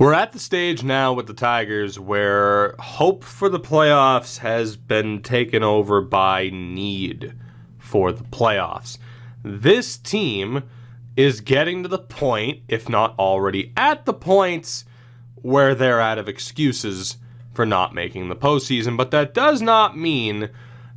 We're at the stage now with the Tigers where hope for the playoffs has been taken over by need for the playoffs. This team is getting to the point, if not already at the points, where they're out of excuses for not making the postseason. But that does not mean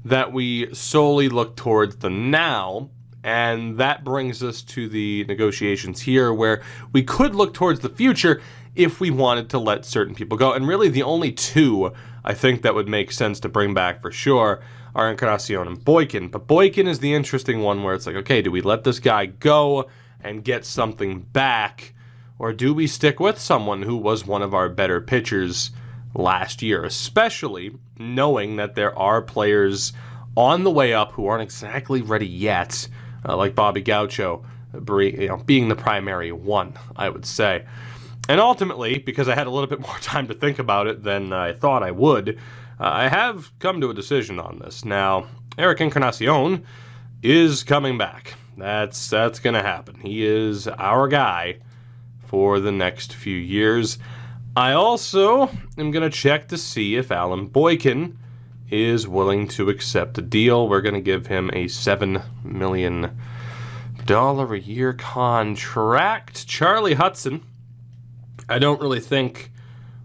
that we solely look towards the now. And that brings us to the negotiations here where we could look towards the future if we wanted to let certain people go. And really the only two I think that would make sense to bring back for sure are Encarnacion and Boykin. But Boykin is the interesting one where it's like, okay, do we let this guy go and get something back? Or do we stick with someone who was one of our better pitchers last year? Especially knowing that there are players on the way up who aren't exactly ready yet, like Bobby Gaucho, being the primary one, I would say. And ultimately, because I had a little bit more time to think about it than I thought I would, I have come to a decision on this. Now, Eric Encarnacion is coming back. That's going to happen. He is our guy for the next few years. I also am going to check to see if Alan Boykin is willing to accept a deal. We're going to give him a $7 million a year contract. Charley Hutson, I don't really think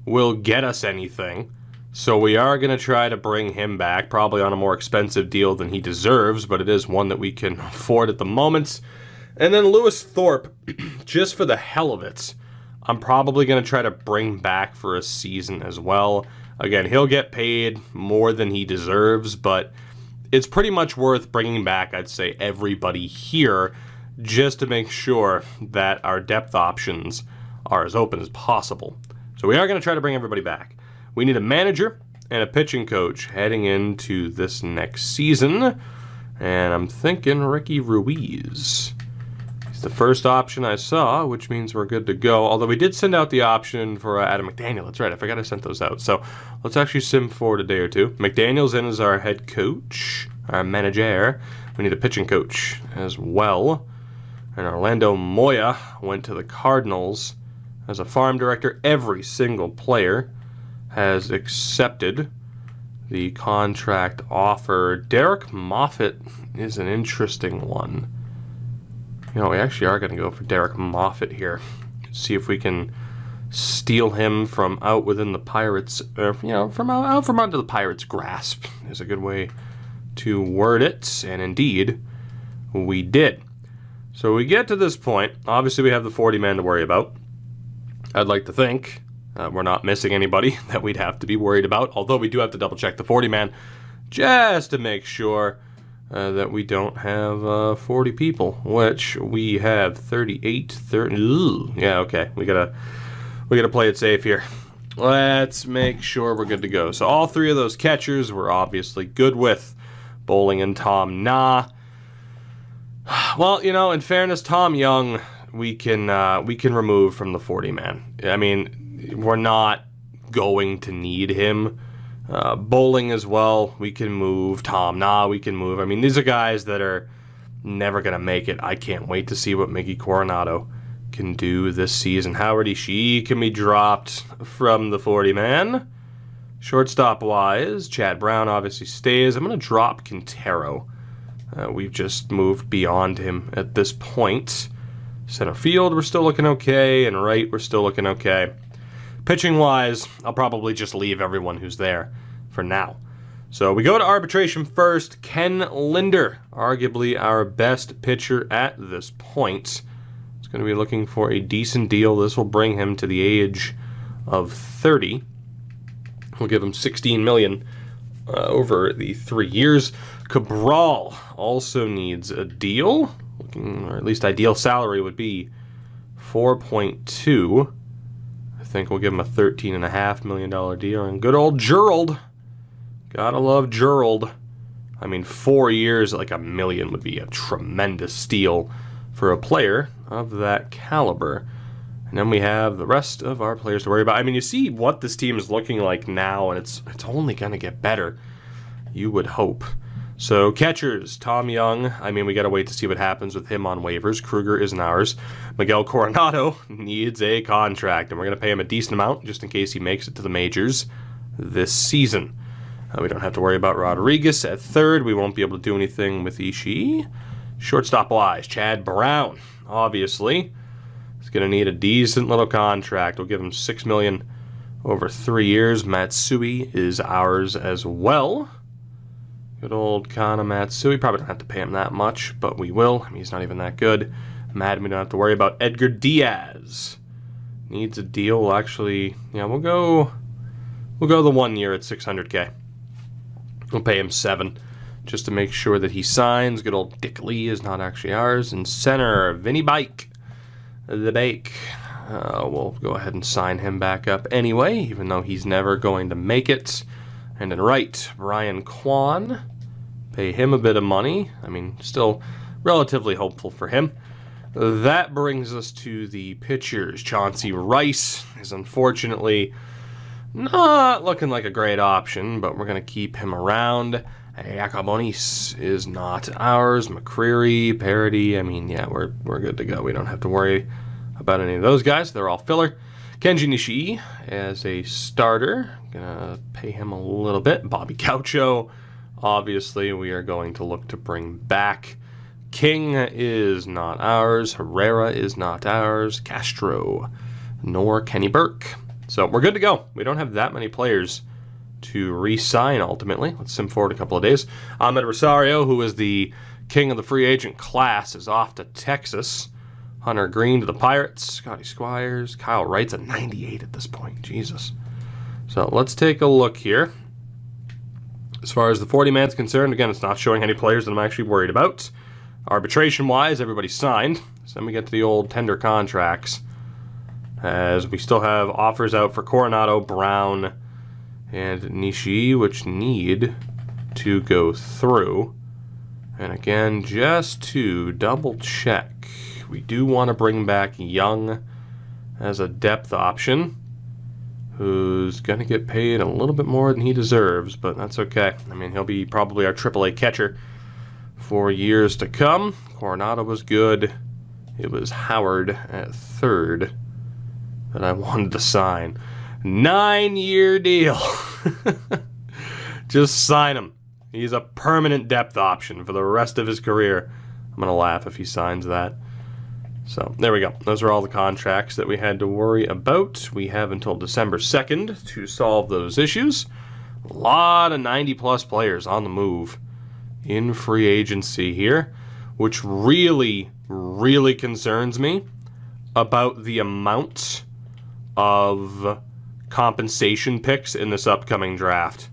will get us anything, so we are going to try to bring him back, probably on a more expensive deal than he deserves, but it is one that we can afford at the moment. And then Lewis Thorpe, just for the hell of it, I'm probably going to try to bring back for a season as well. Again, he'll get paid more than he deserves, but it's pretty much worth bringing back, I'd say, everybody here, just to make sure that our depth options are as open as possible. So we are going to try to bring everybody back. We need a manager and a pitching coach heading into this next season. And I'm thinking Ricky Ruiz. He's the first option I saw, which means we're good to go. Although we did send out the option for Adam McDaniel. That's right, I forgot I sent those out. So let's actually sim forward a day or two. McDaniel's in as our head coach, our manager. We need a pitching coach as well. And Orlando Moya went to the Cardinals as a farm director. Every single player has accepted the contract offer. Derek Moffitt is an interesting one. You know, we actually are going to go for Derek Moffitt here. See if we can steal him from out within the Pirates, from under the Pirates' grasp is a good way to word it. And indeed, we did. So we get to this point. Obviously, we have the 40 man to worry about. I'd like to think we're not missing anybody that we'd have to be worried about, although we do have to double check the 40 man just to make sure that we don't have 40 people, which we have 38, 30. Ooh, yeah, okay. We gotta play it safe here. Let's make sure we're good to go. So all three of those catchers we're obviously good with. Bowling and Tom Na. Well, in fairness, Tom Young, we can remove from the 40 man. I mean, we're not going to need him. Bowling as well, we can move. Tom Na, we can move. I mean, these are guys that are never going to make it. I can't wait to see what Miguel Corando can do this season. Howard Ishii can be dropped from the 40 man. Shortstop wise, Chad Brown obviously stays. I'm going to drop Quintero. We've just moved beyond him at this point. Center field, we're still looking okay, and right, we're still looking okay. Pitching-wise, I'll probably just leave everyone who's there for now. So we go to arbitration first. Ken Linder, arguably our best pitcher at this point. He's going to be looking for a decent deal. This will bring him to the age of 30. We'll give him $16 million over the 3 years. Cabral also needs a deal. Or at least ideal salary would be 4.2. I think we'll give him a $13.5 million deal. And good old Gerald. Gotta love Gerald. I mean, 4 years, like $1 million would be a tremendous steal for a player of that caliber. And then we have the rest of our players to worry about. I mean, you see what this team is looking like now, and it's only going to get better. You would hope. So catchers, Tom Young, I mean, we got to wait to see what happens with him on waivers. Kruger isn't ours. Miguel Corando needs a contract, and we're going to pay him a decent amount just in case he makes it to the majors this season. We don't have to worry about Rodriguez at third. We won't be able to do anything with Ishii. Shortstop-wise, Chad Brown, obviously. He's going to need a decent little contract. We'll give him $6 million over 3 years. Matsui is ours as well. Good old Kana Matsui. Probably don't have to pay him that much, but we will. I mean, he's not even that good. Madden, we don't have to worry about. Edgar Diaz needs a deal. We'll actually, yeah, we'll go the 1 year at $600K. We'll pay him $7 just to make sure that he signs. Good old Dick Lee is not actually ours. And center, Vinny Baek. The Baek. We'll go ahead and sign him back up anyway, even though he's never going to make it. And in right, Brian Kwan. Pay him a bit of money. I mean, still relatively hopeful for him. That brings us to the pitchers. Chauncey Rice is unfortunately not looking like a great option, but we're going to keep him around. Yacobonis is not ours. McCreary, Parody, I mean, yeah, we're good to go. We don't have to worry about any of those guys. They're all filler. Kenji Nishii as a starter. Gonna pay him a little bit. Bobby Gaucho, obviously, we are going to look to bring back. King is not ours. Herrera is not ours. Castro, nor Kenny Burke. So we're good to go. We don't have that many players to re-sign ultimately. Let's sim forward a couple of days. Ahmed Rosario, who is the king of the free agent class, is off to Texas. Hunter Green to the Pirates. Scotty Squires. Kyle Wright's at 98 at this point. Jesus. So let's take a look here. As far as the 40-man's concerned, again, it's not showing any players that I'm actually worried about. Arbitration-wise, everybody's signed. So then we get to the old tender contracts, as we still have offers out for Coronado, Brown, and Nishii, which need to go through. And again, just to double check, we do want to bring back Young as a depth option, who's going to get paid a little bit more than he deserves, but that's okay. I mean, he'll be probably our AAA catcher for years to come. Coronado was good. It was Howard at third that I wanted to sign. 9-year deal. Just sign him. He's a permanent depth option for the rest of his career. I'm going to laugh if he signs that. So there we go. Those are all the contracts that we had to worry about. We have until December 2nd to solve those issues. A lot of 90-plus players on the move in free agency here, which really, really concerns me about the amount of compensation picks in this upcoming draft.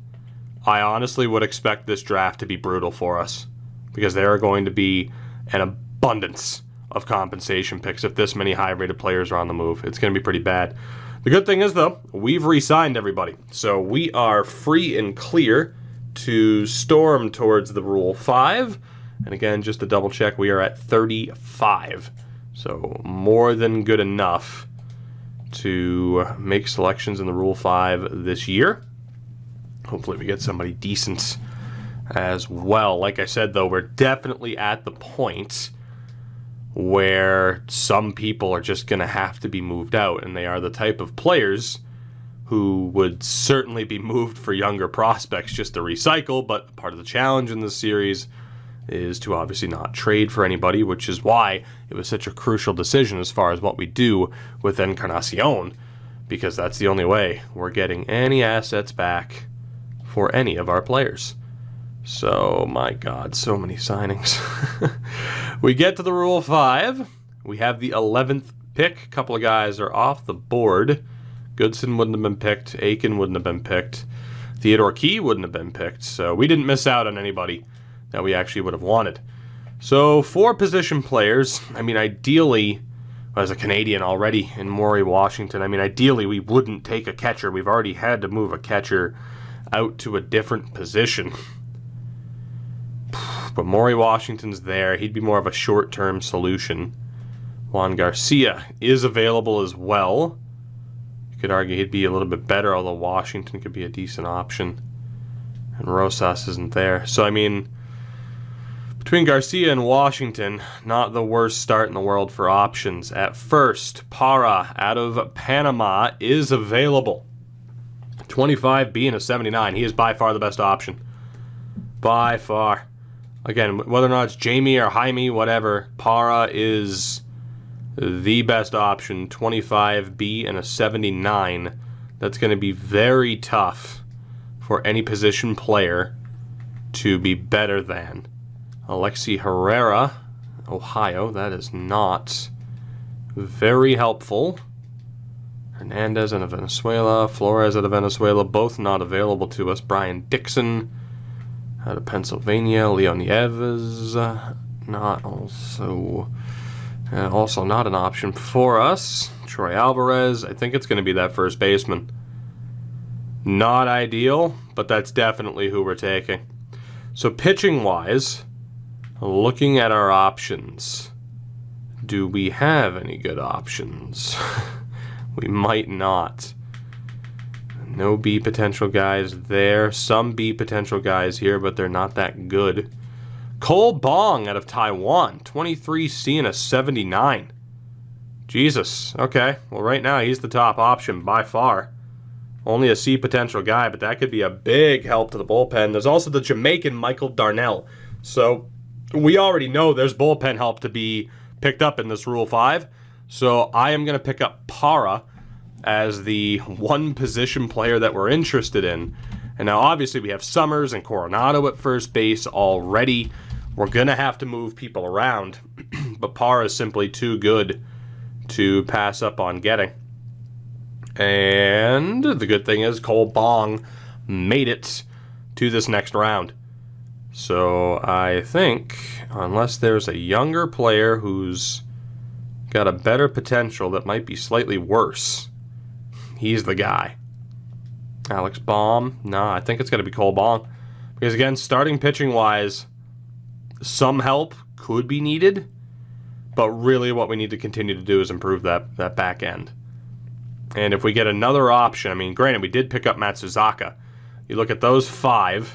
I honestly would expect this draft to be brutal for us, because there are going to be an abundance of compensation picks if this many high-rated players are on the move. It's going to be pretty bad. The good thing is, though, we've re-signed everybody, so we are free and clear to storm towards the Rule 5. And again, just to double check, we are at 35. So more than good enough to make selections in the Rule 5 this year. Hopefully we get somebody decent as well. Like I said, though, we're definitely at the point where some people are just going to have to be moved out, and they are the type of players who would certainly be moved for younger prospects just to recycle, but part of the challenge in this series is to obviously not trade for anybody, which is why it was such a crucial decision as far as what we do with Encarnacion, because that's the only way we're getting any assets back for any of our players. So, my God, so many signings. We get to the Rule 5. We have the 11th pick. A couple of guys are off the board. Goodson wouldn't have been picked. Aiken wouldn't have been picked. Theodore Key wouldn't have been picked. So we didn't miss out on anybody that we actually would have wanted. So 4 position players. I mean, ideally, as a Canadian already in Mori, Washington, I mean, ideally we wouldn't take a catcher. We've already had to move a catcher out to a different position. But Mori Washington's there. He'd be more of a short-term solution. Juan Garcia is available as well. You could argue he'd be a little bit better, although Washington could be a decent option. And Rosas isn't there. So, I mean, Between Garcia and Washington, not the worst start in the world for options. At first, Parra out of Panama is available. 25B and a 79. He is by far the best option. By far. Again, whether or not it's Jamie or Jaime, whatever, Parra is the best option. 25B and a 79. That's going to be very tough for any position player to be better than. Alexi Herrera, Ohio, that is not very helpful. Hernandez out of Venezuela, Flores out of Venezuela, both not available to us. Brian Dixon out of Pennsylvania, Leo Nieves, not also not an option for us. Troy Alvarez, I think it's going to be that first baseman. Not ideal, but that's definitely who we're taking. So pitching-wise, looking at our options, do we have any good options? We might not. No B potential guys there. Some B potential guys here, but they're not that good. Cole Bong out of Taiwan, 23C and a 79. Jesus. Okay. Well, right now he's the top option by far. Only a C potential guy, but that could be a big help to the bullpen. There's also the Jamaican Michael Darnell. So we already know there's bullpen help to be picked up in this Rule 5. So I am going to pick up Parra as the one position player that we're interested in. And now obviously we have Summers and Coronado at first base already. We're going to have to move people around. But Parra is simply too good to pass up on getting. And the good thing is Cole Bong made it to this next round. So I think, unless there's a younger player who's got a better potential that might be slightly worse, he's the guy. Alex Baum? No, I think it's going to be Cole Bong. Because again, starting pitching-wise, some help could be needed. But really what we need to continue to do is improve that back end. And if we get another option, I mean, granted, we did pick up Matsuzaka. You look at those 5,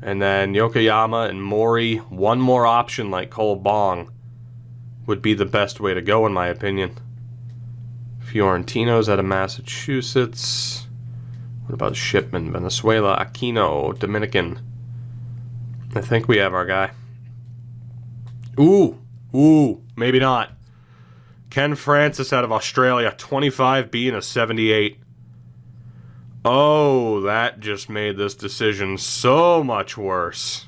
and then Yokoyama and Mori, one more option like Cole Bong would be the best way to go, in my opinion. Fiorentino's out of Massachusetts. What about Shipman? Venezuela, Aquino, Dominican. I think we have our guy. Ooh, maybe not. Ken Francis out of Australia, 25B and a 78. Oh, that just made this decision so much worse.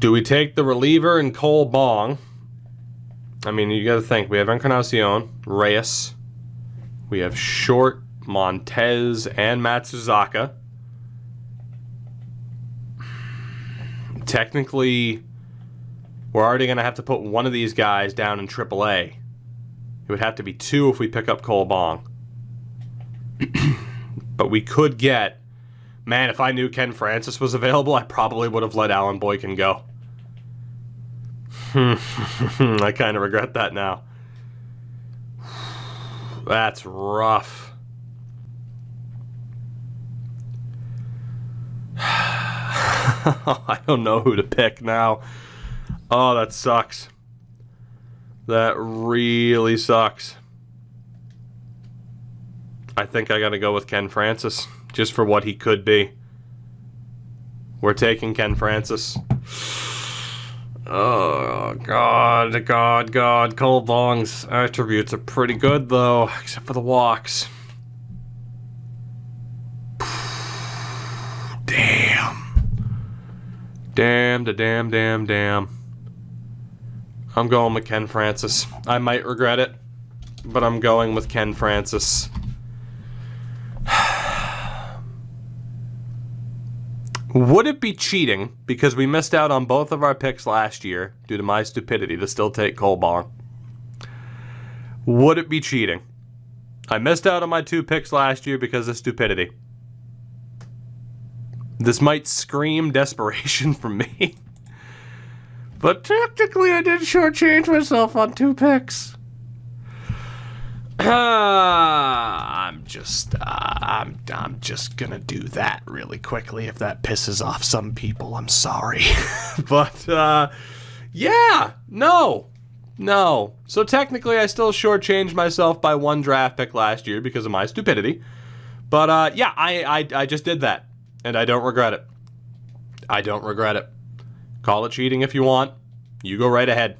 Do we take the reliever and Cole Bong? I mean, you got to think. We have Encarnacion, Reyes. We have Short, Montez, and Matsuzaka. Technically, we're already going to have to put one of these guys down in AAA. It would have to be 2 if we pick up Cole Bong. But we could get... Man, if I knew Ken Francis was available, I probably would have let Alan Boykin go. I kind of regret that now. That's rough. I don't know who to pick now. Oh, that sucks. That really sucks. I think I gotta go with Ken Francis, just for what he could be. We're taking Ken Francis. Oh, God. Cole Bong's attributes are pretty good, though, except for the walks. Damn. I'm going with Ken Francis. I might regret it, but I'm going with Ken Francis. Would it be cheating, because we missed out on both of our picks last year due to my stupidity, to still take Cole Bong? Would it be cheating? I missed out on my 2 picks last year because of stupidity. This might scream desperation from me. But technically I did shortchange myself on 2 picks. I'm just gonna do that really quickly if that pisses off some people. I'm sorry. But, yeah, no. So technically I still shortchanged myself by 1 draft pick last year because of my stupidity. But, yeah, I just did that. And I don't regret it. Call it cheating if you want. You go right ahead.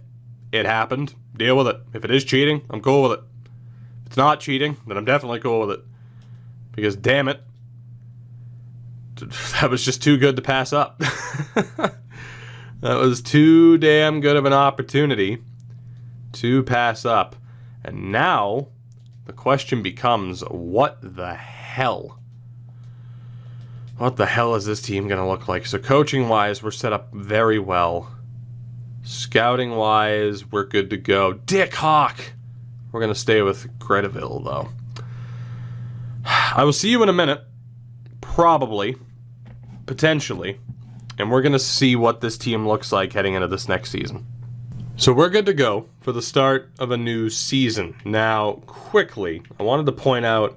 It happened. Deal with it. If it is cheating, I'm cool with it. If it's not cheating, then I'm definitely cool with it. Because, damn it, that was just too good to pass up. That was too damn good of an opportunity to pass up. And now, the question becomes, what the hell? What the hell is this team going to look like? So coaching-wise, we're set up very well. Scouting-wise, we're good to go. Dick Hawk! We're going to stay with Gretaville, though. I will see you in a minute. Probably. Potentially. And we're going to see what this team looks like heading into this next season. So we're good to go for the start of a new season. Now, quickly, I wanted to point out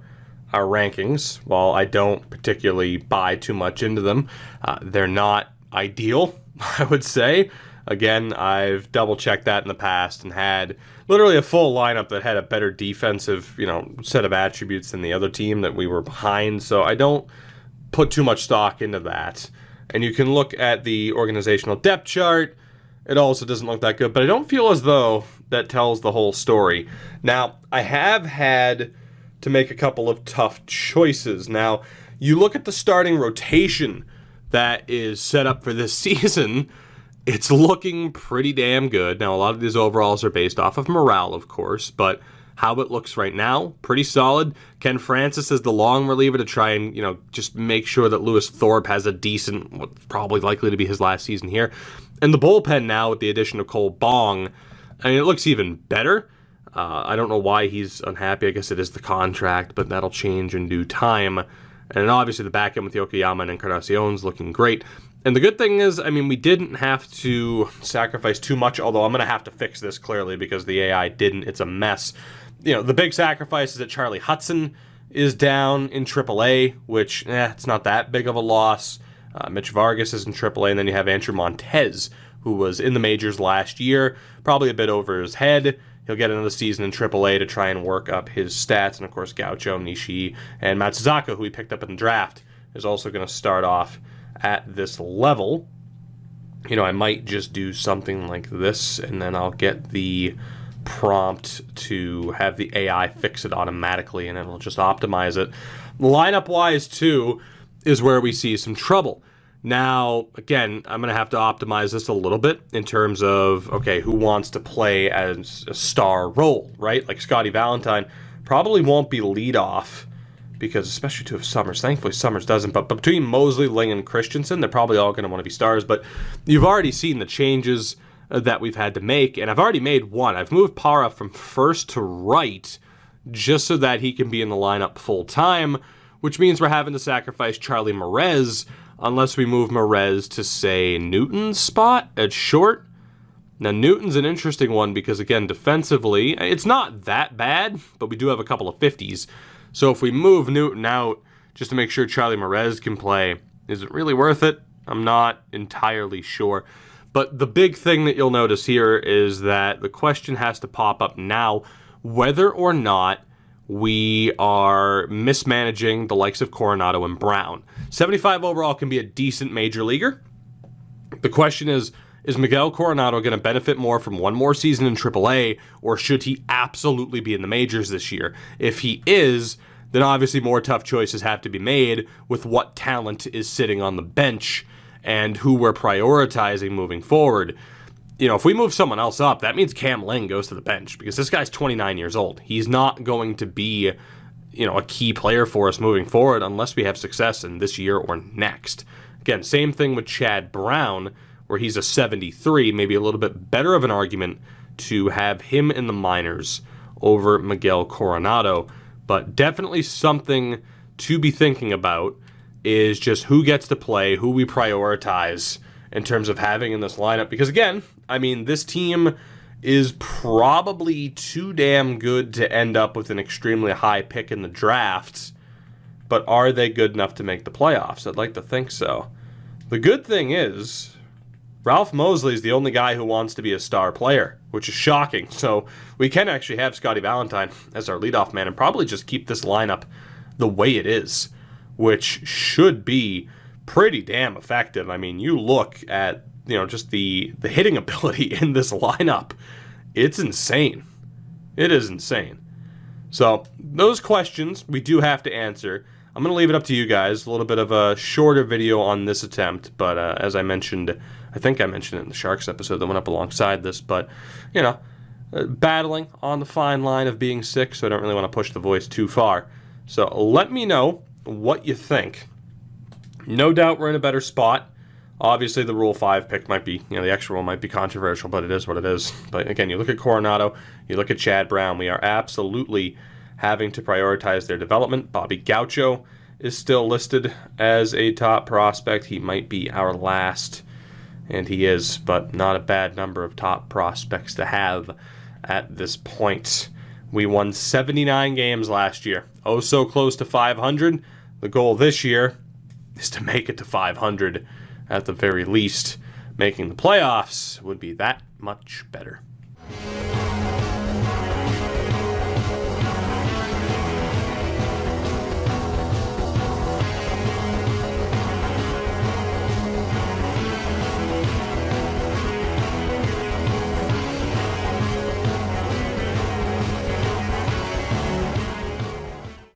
our rankings. While I don't particularly buy too much into them, they're not ideal, I would say. Again, I've double-checked that in the past and had literally a full lineup that had a better defensive, set of attributes than the other team that we were behind. So I don't put too much stock into that. And you can look at the organizational depth chart. It also doesn't look that good, but I don't feel as though that tells the whole story. Now, I have had to make a couple of tough choices. Now, you look at the starting rotation that is set up for this season, it's looking pretty damn good. Now, a lot of these overalls are based off of morale, of course, but how it looks right now, pretty solid. Ken Francis is the long reliever to try and, just make sure that Lewis Thorpe has a decent, what's probably likely to be his last season here. And the bullpen now, with the addition of Cole Bong, it looks even better. I don't know why he's unhappy. I guess it is the contract, but that'll change in due time. And obviously the back end with Yokoyama and Encarnacion's looking great. And the good thing is, we didn't have to sacrifice too much, although I'm going to have to fix this clearly because the AI didn't. It's a mess. The big sacrifice is that Charley Hutson is down in AAA, which, it's not that big of a loss. Mitch Vargas is in AAA, and then you have Andrew Montez, who was in the majors last year, probably a bit over his head. He'll get another season in AAA to try and work up his stats. And, of course, Gaucho, Nishii, and Matsuzaka, who we picked up in the draft, is also going to start off at this level. I might just do something like this, and then I'll get the prompt to have the AI fix it automatically, and it'll just optimize it. Lineup-wise, too, is where we see some trouble. Now, again, I'm going to have to optimize this a little bit in terms of, okay, who wants to play as a star role, right? Like Scottie Valentine probably won't be leadoff because, especially to Summers, thankfully Summers doesn't, but between Mosley, Ling, and Christiansen, they're probably all going to want to be stars, but you've already seen the changes that we've had to make, and I've already made one. I've moved Parra from first to right just so that he can be in the lineup full-time, which means we're having to sacrifice Charley Mares unless we move Mares to, say, Newton's spot at short. Now, Newton's an interesting one because, again, defensively, it's not that bad, but we do have a couple of 50s. So if we move Newton out just to make sure Charley Mares can play, is it really worth it? I'm not entirely sure. But the big thing that you'll notice here is that the question has to pop up now whether or not we are mismanaging the likes of Coronado and Brown. 75 overall can be a decent major leaguer. The question is Miguel Corando going to benefit more from one more season in AAA, or should he absolutely be in the majors this year? If he is, then obviously more tough choices have to be made with what talent is sitting on the bench and who we're prioritizing moving forward. If we move someone else up, that means Cam Ling goes to the bench because this guy's 29 years old. He's not going to be, a key player for us moving forward unless we have success in this year or next. Again, same thing with Chad Brown, where he's a 73, maybe a little bit better of an argument to have him in the minors over Miguel Corando. But definitely something to be thinking about is just who gets to play, who we prioritize in terms of having in this lineup. Because again, this team is probably too damn good to end up with an extremely high pick in the draft. But are they good enough to make the playoffs? I'd like to think so. The good thing is, Ralph Mosley is the only guy who wants to be a star player, which is shocking. So we can actually have Scottie Valentine as our leadoff man and probably just keep this lineup the way it is, which should be pretty damn effective. I mean, you look at, just the hitting ability in this lineup. It's insane. It is insane. So those questions we do have to answer. I'm going to leave it up to you guys. A little bit of a shorter video on this attempt, but as I mentioned, I think I mentioned it in the Sharks episode that went up alongside this, but, battling on the fine line of being sick, so I don't really want to push the voice too far. So let me know what you think. No doubt we're in a better spot. Obviously, the Rule 5 pick might be, the extra one might be controversial, but it is what it is. But again, you look at Coronado, you look at Chad Brown, we are absolutely having to prioritize their development. Bobby Gaucho is still listed as a top prospect. He might be our last, and he is, but not a bad number of top prospects to have at this point. We won 79 games last year. Oh, so close to 500. The goal this year is to make it to 500 at the very least. Making the playoffs would be that much better.